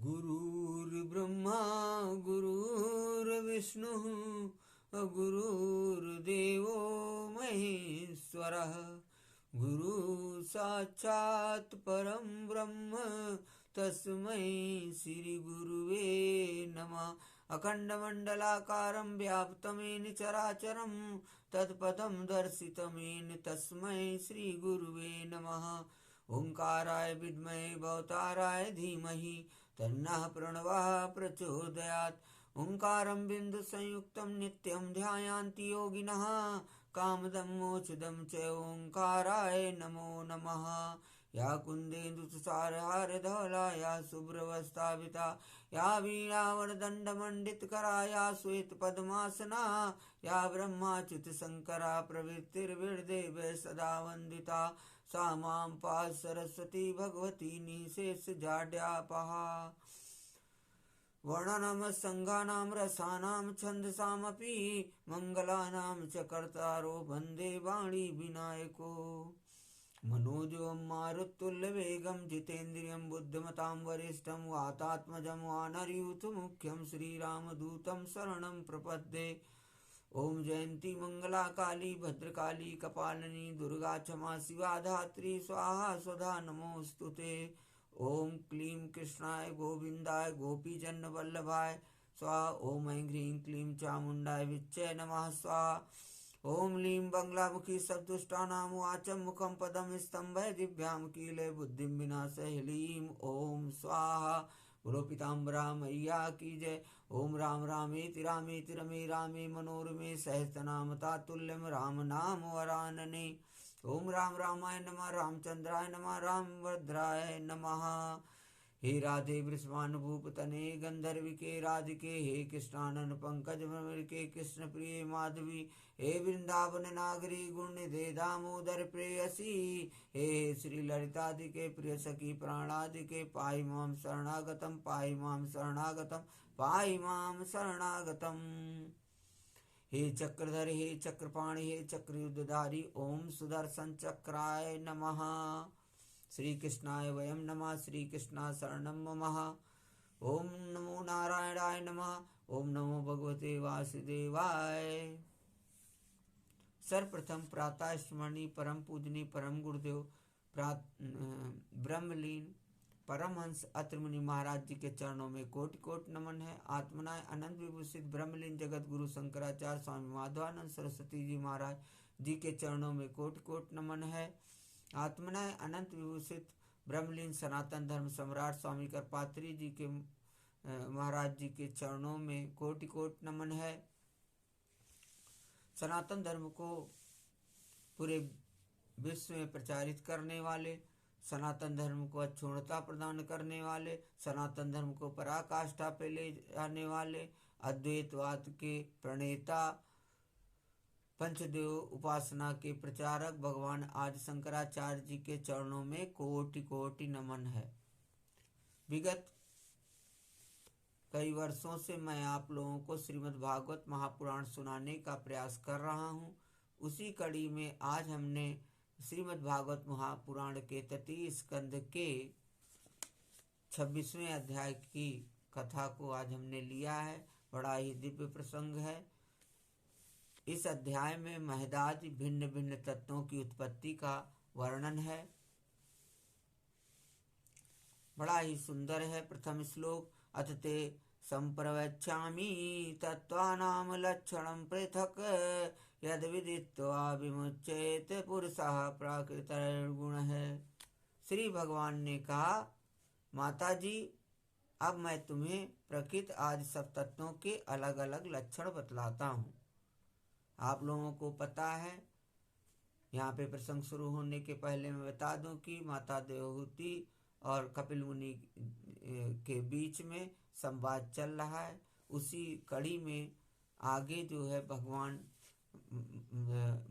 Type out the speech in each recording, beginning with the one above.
गुरुर्ब्रह्मा गुरुर्विष्णुः गुरुर्देवो महेश्वरः गुरु साक्षात् परं ब्रह्म तस्मै श्री गुरुवे नमः। अखण्डमण्डलाकारं व्याप्तं येन चराचरं तत्पदं दर्शितं येन तस्मै श्री गुरुवे नमः। ओंकाराय विद्महे भवताराय धीमहि तन्नः प्रणवः प्रचोदयात्। ओंकारं बिंदु संयुक्तं नित्यं ध्यायान्ति योगिनः कामदं मोक्षदं च ओंकाराय नमो नमः। या कुन्देन्दु तुषारहारधवला या शुभ्रवस्त्रावृता या वीणावरदण्डमण्डितकरा या श्वेतपद्मासना या ब्रह्माच्युत शङ्करा प्रवृत्तिर्विर्देवैः सदा वन्दिता सा मां पाहि सरस्वती भगवती निःशेषजाड्यापहा। वर्णनम संघानां रसानां छन्दसामपि मङ्गलानां च कर्तारो वन्दे वाणी विनायको। मनोजवं मारुतुल्यवेगं जितेन्द्रियं बुद्धिमतां वरिष्ठं वातात्मजं वानरयूथमुख्यं श्रीरामदूतं शरणं प्रपद्ये। ओम जयंती मंगला काली भद्रकाली कपालिनी दुर्गा क्षमा शिवा धात्री स्वाहा स्वधा नमोस्तुते। ओम क्लीं कृष्णाय गोविंदाय गोपीजन वल्लभाय स्वाहा। ओम ऐं ह्रीं क्लीं चामुंडाय विच्चे नमः स्वाहा। ओम लीं बंगलामुखी सद्दुष्टानां वाचं मुखं पदं स्तंभय दिव्यां कीले बुद्धिं विनाशय ह्लीं ओम स्वाहा। बोलो पीताम्बरा मैया की जय। ओम राम रामेति रामेति रमे रामे मनोरमे सहस्रनाम तातुल्यम राम नाम वरानने। ओम राम रामाय नमः रामचंद्राय नमः रामभद्राय नमः। हे राधे वृषभानुभूप तने गंधर्विके राधिके हे कृष्णानन पंकज के कृष्ण प्रिय माधवी हे वृंदावन नागरी गुणनिधे दामोदर प्रेयसी हे श्री ललितादिके प्रिय सखी प्राणादिके पाहि मां शरणागतम पाहि मां शरणागतम पाहि मां शरणागतम। हे चक्रधर हे चक्रपाणि हे चक्रयुद्धधारी ओम सुदर्शन चक्राय नमः। श्री कृष्णाय वयं नमः श्री कृष्णा शरणं मम। ओम नमो नारायणाय नमः ओम नमो भगवते वासुदेवाय। सर्वप्रथम प्रातः स्मरणीय परम पूजनीय परम गुरुदेव ब्रह्मलीन परमहंस अत्रि मुनि महाराज जी के चरणों में कोटि कोटि नमन है। आत्मनाय अनंत विभूषित ब्रह्मलीन जगत गुरु शंकराचार्य स्वामी माधवानंद सरस्वती जी महाराज जी के चरणों में कोटि कोटि नमन है। आत्मनाय अनंत विभूषित ब्रह्मलीन सनातन धर्म सम्राट स्वामी करपात्री जी के महाराज जी के चरणों में कोटि कोटि नमन है। सनातन धर्म को पूरे विश्व में प्रचारित करने वाले, सनातन धर्म को अक्षुण्णता प्रदान करने वाले, सनातन धर्म को पराकाष्ठा पे ले जाने वाले, अद्वैतवाद के प्रणेता, पंचदेव उपासना के प्रचारक भगवान आदि शंकराचार्य जी के चरणों में कोटि कोटि नमन है। विगत कई वर्षों से मैं आप लोगों को श्रीमद् भागवत महापुराण सुनाने का प्रयास कर रहा हूँ। उसी कड़ी में आज हमने श्रीमद् भागवत महापुराण के तृतीय स्कंद के 26वें अध्याय की कथा को आज हमने लिया है। बड़ा ही दिव्य प्रसंग है। इस अध्याय में महदादि भिन्न भिन्न तत्वों की उत्पत्ति का वर्णन है। बड़ा ही सुंदर है। प्रथम श्लोक अथ ते संप्रवक्ष्यामि तत्त्वानां लक्षणं पृथक् यद् विदित्वा विमुच्येत पुरुषः प्राकृतिर्गुणः। श्री भगवान ने कहा, माता जी अब मैं तुम्हें प्रकृति आदि सब तत्वों के अलग अलग लक्षण बतलाता हूँ। आप लोगों को पता है, यहाँ पे प्रसंग शुरू होने के पहले मैं बता दूं कि माता देवहूति और कपिल मुनि के बीच में संवाद चल रहा है। उसी कड़ी में आगे जो है भगवान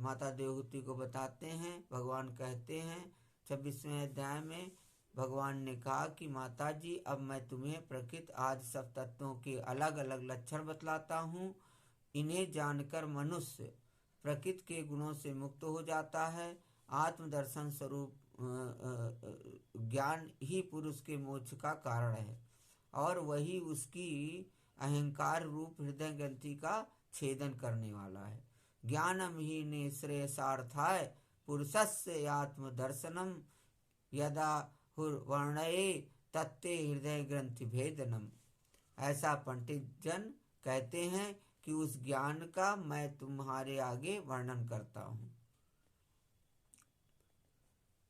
माता देवहूति को बताते हैं। भगवान कहते हैं 26वें अध्याय में भगवान ने कहा कि माता जी अब मैं तुम्हें प्रकृति आदि सब तत्वों के अलग अलग लक्षण बतलाता हूँ। इन्हें जानकर मनुष्य प्रकृति के गुणों से मुक्त हो जाता है। आत्मदर्शन स्वरूप ज्ञान ही पुरुष के मोक्ष का कारण है। और वही उसकी अहंकार रूप हृदय ग्रंथि का छेदन करने वाला है। ज्ञानम ही ने श्रेयसार्थाय पुरुषस्य आत्मदर्शनम यदा वर्णये तत्ते हृदय ग्रंथि भेदनम। ऐसा पंडित जन कहते हैं कि उस ज्ञान का मैं तुम्हारे आगे वर्णन करता हूँ।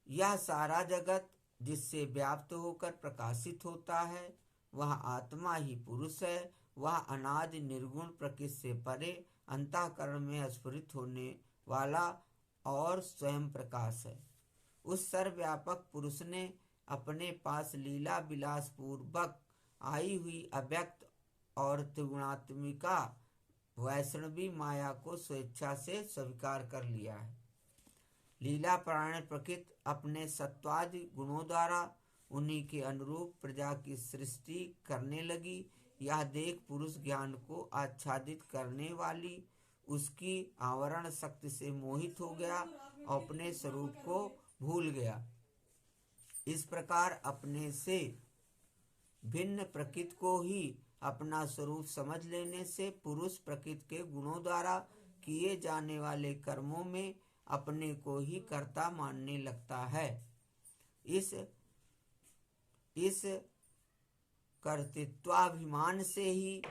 यह सारा जगत जिससे व्याप्त होकर प्रकाशित होता है वह आत्मा ही पुरुष है। वह अनादि निर्गुण प्रकृति से परे अंतःकरण में स्फुरित होने वाला और स्वयं प्रकाश है। उस सर्वव्यापक पुरुष ने अपने पास लीला विलास पूर्वक आई हुई अव्यक्त और त्रिगुणात्मिका वैष्णवी माया को स्वेच्छा से स्वीकार कर लिया है। लीला परायण प्रकृति अपने सत्वादि गुणों द्वारा उन्हीं के अनुरूप प्रजा की सृष्टि करने लगी। यह देख पुरुष ज्ञान को आच्छादित करने वाली उसकी आवरण शक्ति से मोहित हो गया और अपने स्वरूप को भूल गया। इस प्रकार अपने से भिन्न प्रकृति को ही अपना स्वरूप समझ लेने से पुरुष प्रकृति के गुणों द्वारा किए जाने वाले कर्मों में अपने को ही कर्ता मानने लगता है। इस कर्तृत्वाभिमान से ही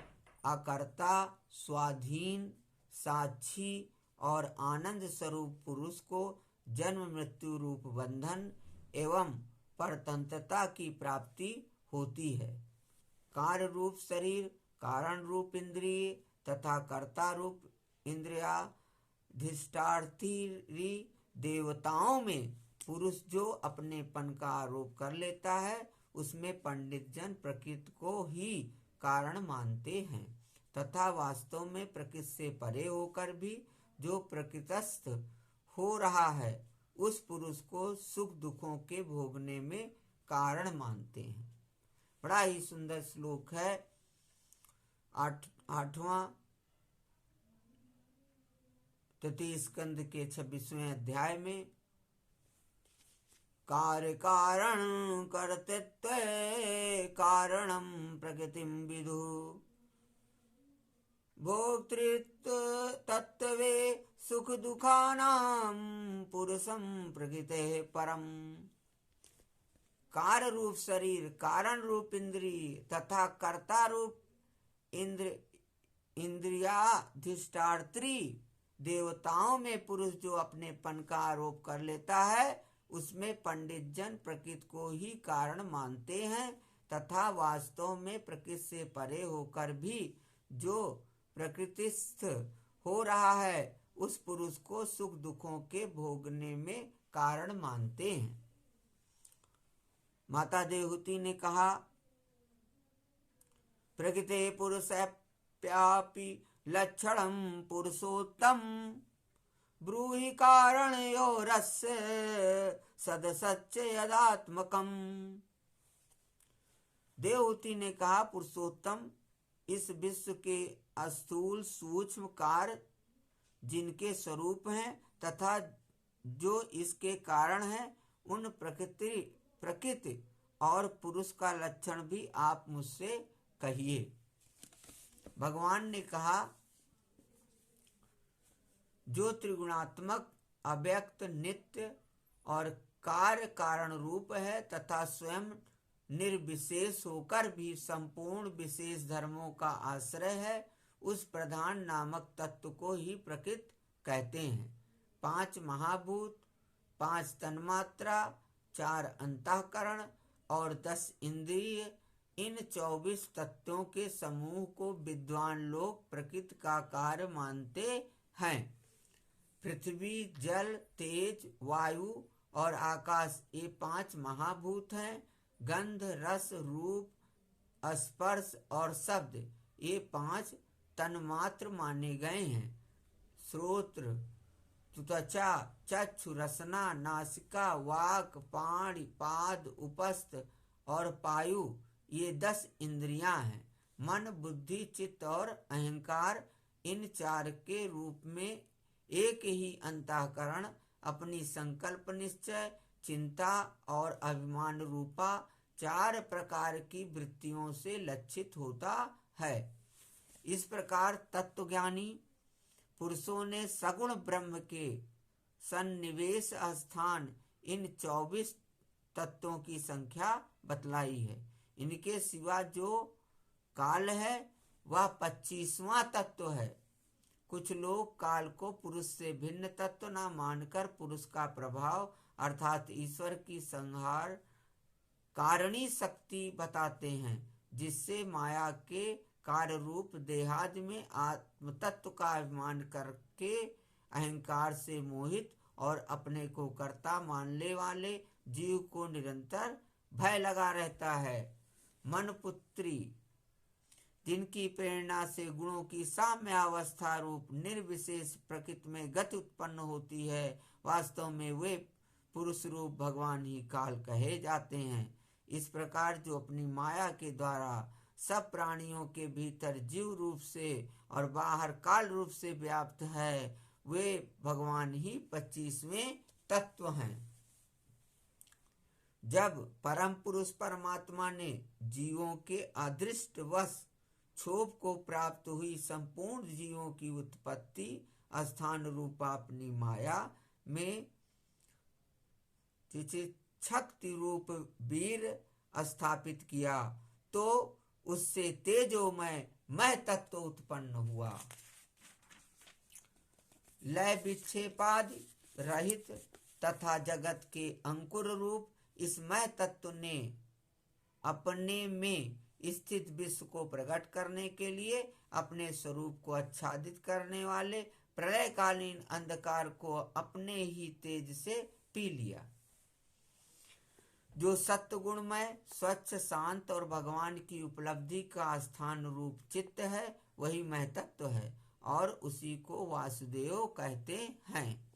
अकर्ता, स्वाधीन, साक्षी और आनंद स्वरूप पुरुष को जन्म मृत्यु रूप बंधन एवं परतंत्रता की प्राप्ति होती है। कार्य रूप शरीर, कारण रूप इंद्रिय तथा कर्ता रूप इंद्रियाधिष्ठात्री देवताओं में पुरुष जो अपनेपन का आरोप कर लेता है उसमें पंडित जन प्रकृति को ही कारण मानते हैं तथा वास्तव में प्रकृति से परे होकर भी जो प्रकृतिस्थ हो रहा है उस पुरुष को सुख दुखों के भोगने में कारण मानते हैं। बड़ा ही सुंदर श्लोक है। 8वां तृतीय स्कंद के 26वें अध्याय में कार्य कारण कर्तृत्व कारणम प्रकृतिम विदु भोक्तृत्व तत्वे सुख दुखानां पुरुषम प्रकृते परम। कार्य रूप शरीर, कारण रूप इंद्रिय तथा कर्ता रूप इंद्रियाधिष्ठात्री देवताओं में पुरुष जो अपनेपन का आरोप कर लेता है उसमें पंडित जन प्रकृति को ही कारण मानते हैं तथा वास्तव में प्रकृति से परे होकर भी जो प्रकृतिस्थ हो रहा है उस पुरुष को सुख दुखों के भोगने में कारण मानते हैं। माता देवहूति ने कहा, प्रकृते पुरुषप्यापि लक्षणं पुरुषोत्तम ब्रूहि कारणयोरस्य सदसच्च यदात्मकम्। देवहूति ने कहा, पुरुषोत्तम इस विश्व के स्थूल सूक्ष्म कार्य जिनके स्वरूप हैं तथा जो इसके कारण हैं उन प्रकृति और पुरुष का लक्षण भी आप मुझसे कहिए। भगवान ने कहा, जो त्रिगुणात्मक अव्यक्त नित्य और कार्य कारण रूप है तथा स्वयं निर्विशेष होकर भी संपूर्ण विशेष धर्मों का आश्रय है उस प्रधान नामक तत्व को ही प्रकृति कहते हैं। 5 महाभूत, 5 तन्मात्रा, 4 अंतःकरण और 10 इंद्रिय, इन 24 तत्वों के समूह को विद्वान लोग प्रकृति का कार्य मानते हैं। पृथ्वी, जल, तेज, वायु और आकाश ये 5 महाभूत हैं। गंध, रस, रूप, स्पर्श और शब्द ये 5 तन्मात्र माने गए हैं। श्रोत्र, त्वचा, चक्षु, रसना, नासिका, वाक, पाणि, पाद, उपस्थ और पायु ये 10 इंद्रियां हैं। मन, बुद्धि, चित्त और अहंकार इन 4 के रूप में एक ही अंतःकरण अपनी संकल्प निश्चय, चिंता और अभिमान रूपा 4 प्रकार की वृत्तियों से लक्षित होता है। इस प्रकार तत्वज्ञानी पुरुषों ने सगुण ब्रह्म के सन्निवेश स्थान इन 24 तत्वों की संख्या बतलाई है। इनके सिवा जो काल है वह 25वां तत्व है। कुछ लोग काल को पुरुष से भिन्न तत्व न मानकर पुरुष का प्रभाव अर्थात ईश्वर की संहार कारणी शक्ति बताते हैं, जिससे माया के कार्य रूप देहादि में आत्म तत्व का अभिमान करके अहंकार से मोहित और अपने को कर्ता मानने वाले जीव को निरंतर भय लगा रहता है। मनपुत्री जिनकी प्रेरणा से गुणों की साम्य अवस्था रूप निर्विशेष प्रकृति में गति उत्पन्न होती है, वास्तव में वे पुरुष रूप भगवान ही काल कहे जाते हैं। इस प्रकार जो अपनी माया के द्वारा सब प्राणियों के भीतर जीव रूप से और बाहर काल रूप से व्याप्त है, वे भगवान ही 25वें तत्व हैं। जब परम पुरुष परमात्मा ने जीवों के अदृष्टवश क्षोभ को प्राप्त हुई संपूर्ण जीवों की उत्पत्ति स्थान रूपा अपनी माया में शक्ति रूप वीर स्थापित किया, तो उससे तेजोमय मैं तत्व उत्पन्न हुआ। लय विक्षेपादि रहित तथा जगत के अंकुर रूप इस मैं तत्व ने अपने में स्थित विश्व को प्रकट करने के लिए अपने स्वरूप को आच्छादित करने वाले प्रलयकालीन अंधकार को अपने ही तेज से पी लिया। जो सत्य गुणमय स्वच्छ शांत और भगवान की उपलब्धि का स्थान रूप चित्त है, वही मैं तत्व है और उसी को वासुदेव कहते हैं।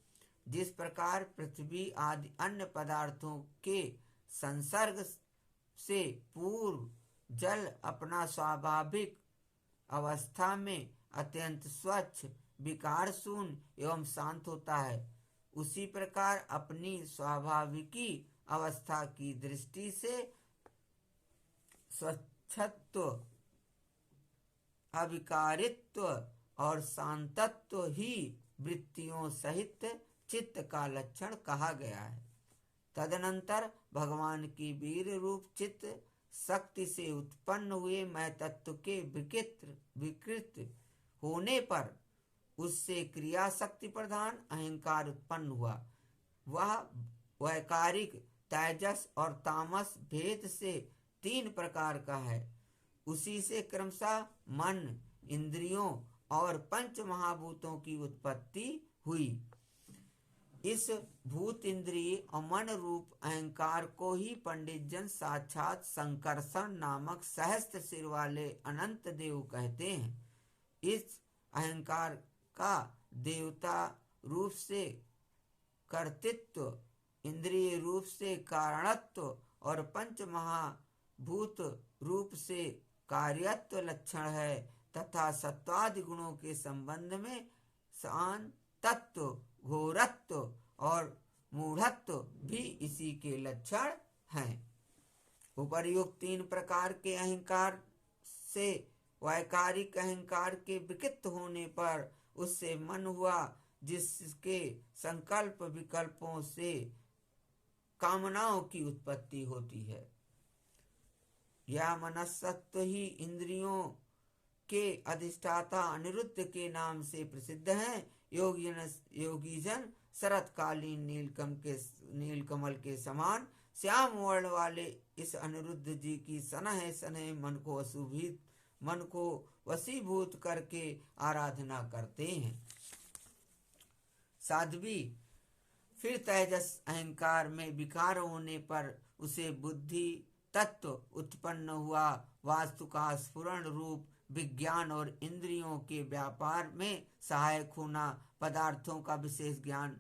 जिस प्रकार पृथ्वी आदि अन्य पदार्थों के संसर्ग से पूर्व जल अपना स्वाभाविक अवस्था में अत्यंत स्वच्छ विकार शून्य एवं शांत होता है, उसी प्रकार अपनी स्वाभाविकी अवस्था की दृष्टि से स्वच्छत्व, अविकारित्व और शांतत्व ही वृत्तियों सहित चित्त का लक्षण कहा गया है। तदनंतर भगवान की वीर रूप चित्त शक्ति से उत्पन्न हुए मैं तत्व के विकृत होने पर उससे क्रिया शक्ति प्रधान अहंकार उत्पन्न हुआ। वह वैकारिक तेजस और तामस भेद से 3 प्रकार का है। उसी से क्रमशः मन, इंद्रियों और पंच महाभूतों की उत्पत्ति हुई। इस भूत इंद्रिय और मन रूप अहंकार को ही पंडित जन साक्षात संकर्षण नामक सहस्त्र सिर वाले अनंत देव कहते हैं। इस अहंकार का देवता रूप से कर्तृत्व, इंद्रिय रूप से कारणत्व और पंच महाभूत रूप से कार्यत्व लक्षण है, तथा सत्वादि गुणों के संबंध में शांत तत्व, घोरत्व और मूढ़त्व भी इसी के लक्षण हैं। उपर्युक्त 3 प्रकार के अहंकार से वैकारिक अहंकार के विकृत होने पर उससे मन हुआ, जिसके संकल्प विकल्पों से कामनाओं की उत्पत्ति होती है। यह मनस्तत्व ही इंद्रियों के अधिष्ठाता अनिरुद्ध के नाम से प्रसिद्ध है। योगीजन शरतकालीन नीलकमल के समान श्याम वर्ण वाले इस अनिरुद्ध जी की सनह सनह मन को वशीभूत करके आराधना करते हैं। साध्वी फिर तेजस अहंकार में विकार होने पर उसे बुद्धि तत्व उत्पन्न हुआ। वास्तु का स्फुरण रूप विज्ञान और इंद्रियों के व्यापार में सहायक होना, पदार्थों का विशेष ज्ञान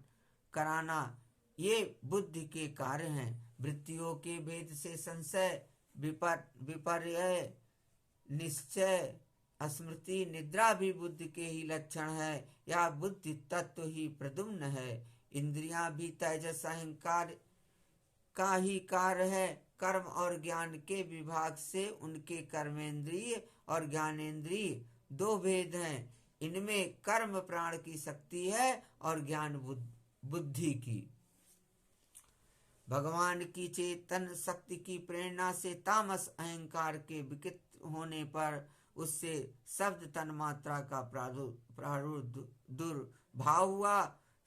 कराना, ये बुद्धि के कार्य हैं। वृत्तियों के भेद से संशय, विपर्य, निश्चय, स्मृति, निद्रा भी बुद्धि के ही लक्षण है। यह बुद्धि तत्व ही प्रद्युम्न है। इंद्रियां भी तेजस अहंकार का ही कार्य है। कर्म और ज्ञान के विभाग से उनके कर्मेंद्रिय और ज्ञानेंद्रिय दो भेद हैं। इनमें कर्म प्राण की शक्ति है और ज्ञान बुद्धि की। भगवान की चेतन शक्ति की प्रेरणा से तामस अहंकार के विकृत होने पर उससे शब्द तन्मात्रा का दुर्भाव हुआ।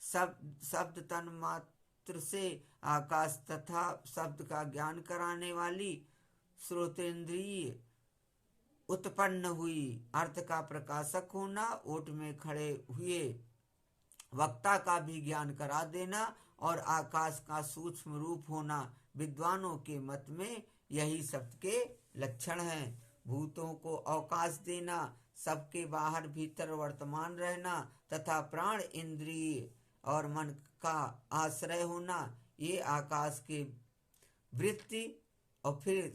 शब्द तन्मात्र से आकाश तथा शब्द का ज्ञान कराने वाली श्रोतेंद्रिय उत्पन्न हुई। अर्थ का प्रकाशक होना, ओट में खड़े हुए वक्ता का भी ज्ञान करा देना और आकाश का सूक्ष्म रूप होना विद्वानों के मत में यही शब्द के लक्षण हैं। भूतों को अवकाश देना, सबके बाहर भीतर वर्तमान रहना तथा प्राण इंद्रिय और मन का आश्रय होना, ये आकाश के वृत्ति और फिर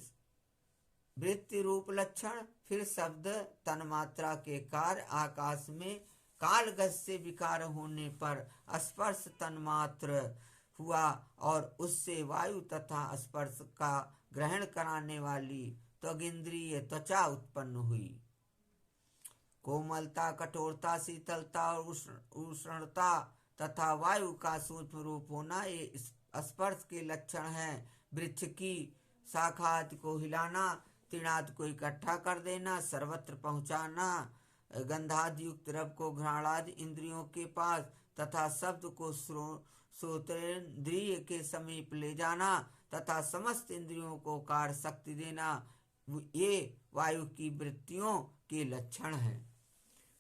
वृत्ति रूप लक्षण। फिर शब्द तन्मात्रा के कार्य आकाश में कालगत से विकार होने पर स्पर्श तन्मात्र हुआ और उससे वायु तथा स्पर्श का ग्रहण कराने वाली त्वगिंद्रिय त्वचा उत्पन्न हुई। कोमलता, कठोरता, शीतलता और उष्णता तथा वायु का सूक्ष्म रूप होना ये स्पर्श के लक्षण हैं। वृक्ष की शाखात को हिलाना, तृणाद को इकट्ठा कर देना, सर्वत्र पहुंचाना, गंधादि युक्त रव को घ्राणादि इंद्रियों के पास तथा शब्द को श्रोतेंद्रिय के समीप ले जाना तथा समस्त इंद्रियों को कार्य शक्ति देना, ये वायु की वृत्तियों के लक्षण हैं।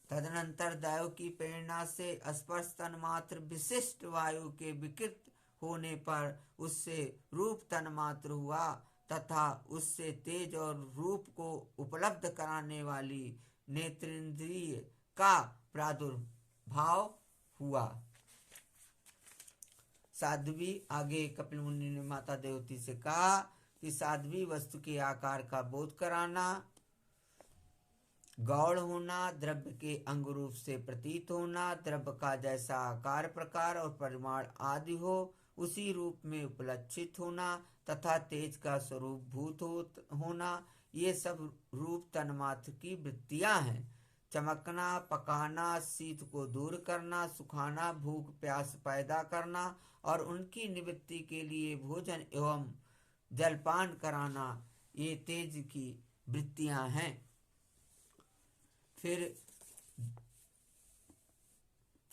तदनंतर दैव की प्रेरणा से स्पर्श तन्मात्र विशिष्ट वायु के विकृत होने पर उससे रूप तन्मात्र हुआ तथा उससे तेज और रूप को उपलब्ध कराने वाली नेत्रेंद्रिय का प्रादुर्भाव हुआ। साध्वी, आगे कपिल मुनि ने माता देवती से कहा कि साध्वी वस्तु के आकार का बोध कराना, गौड़ होना, द्रव्य के अंग रूप से प्रतीत होना, द्रव्य का जैसा आकार प्रकार और परिमाण आदि हो उसी रूप में उपलक्षित होना तथा तेज का स्वरूप भूत होना, ये सब रूप तन्मात्र की वृत्तियां हैं। चमकना, पकाना, शीत को दूर करना, सुखाना, भूख प्यास पैदा करना और उनकी निवृत्ति के लिए भोजन एवं जलपान कराना, ये तेज की वृत्तियां हैं।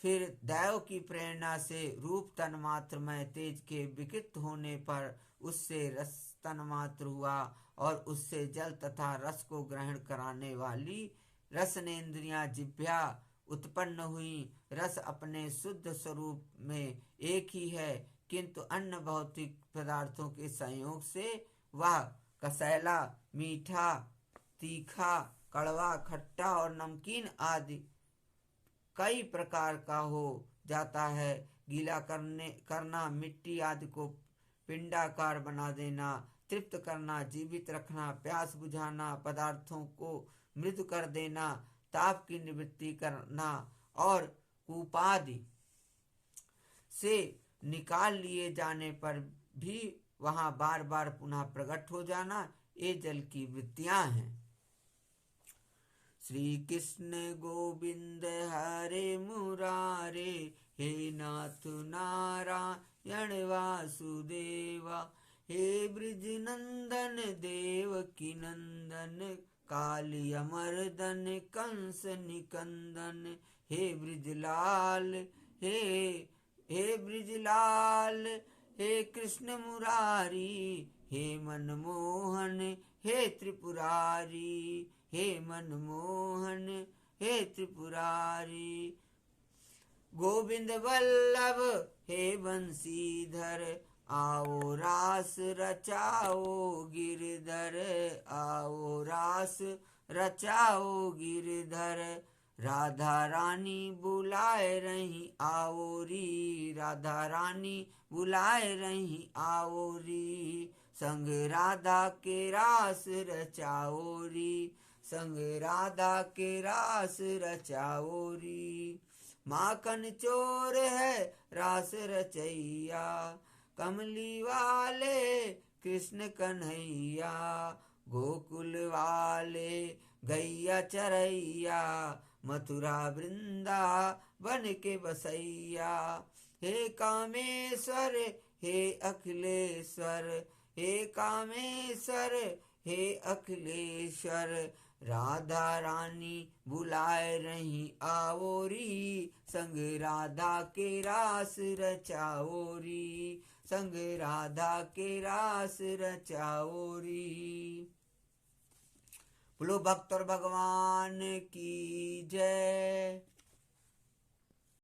फिर दैव की प्रेरणा से रूप तन्मात्र में तेज के विकृत होने पर उससे रस तन्मात्र हुआ और उससे जल तथा रस को ग्रहण कराने वाली रसनेन्द्रियां जिह्वा उत्पन्न हुई। रस अपने शुद्ध स्वरूप में एक ही है, किंतु अन्य भौतिक पदार्थों के संयोग से वह कसैला, मीठा, तीखा, कड़वा, खट्टा और नमकीन आदि कई प्रकार का हो जाता है। गीला करना, मिट्टी आदि को पिंडाकार बना देना, तृप्त करना, जीवित रखना, प्यास बुझाना, पदार्थों को मृदु कर देना, ताप की निवृत्ति करना और कूपादि से निकाल लिए जाने पर भी वहां बार बार पुनः प्रकट हो जाना, ये जल की वृत्तियां हैं। श्री कृष्ण गोविंद हरे मुरारे, हे नाथ नारायण वासुदेवा, हे ब्रिज नंदन देवकी नंदन, कालिय मर्दन कंस निकंदन, हे ब्रिजलाल, हे ब्रिजलाल, हे कृष्ण मुरारी, हे मनमोहन, हे त्रिपुरारी, हे मनमोहन, हे त्रिपुरारी। गोविंद वल्लभ हे बंसीधर, आओ रास रचाओ गिरधर, आओ रास रचाओ गिरधर। राधा रानी बुलाए रही आओरी, राधा रानी बुलाए रही आओरी, संग राधा के रास रचाओरी, संग राधा के रास रचाओरी। माखन चोर है रास रचैया, कमली वाले कृष्ण कन्हैया, गोकुल वाले गैया चरैया, मथुरा वृंदावन के बसैया। हे कामेश्वर हे अखिलेश्वर, हे कामेश्वर हे अखिलेश्वर, राधा रानी बुलाए रही आवोरी, संग राधा के रास रचाओरी, संग राधा के रास रचाओरी। बोलो भक्त और भगवान की जय।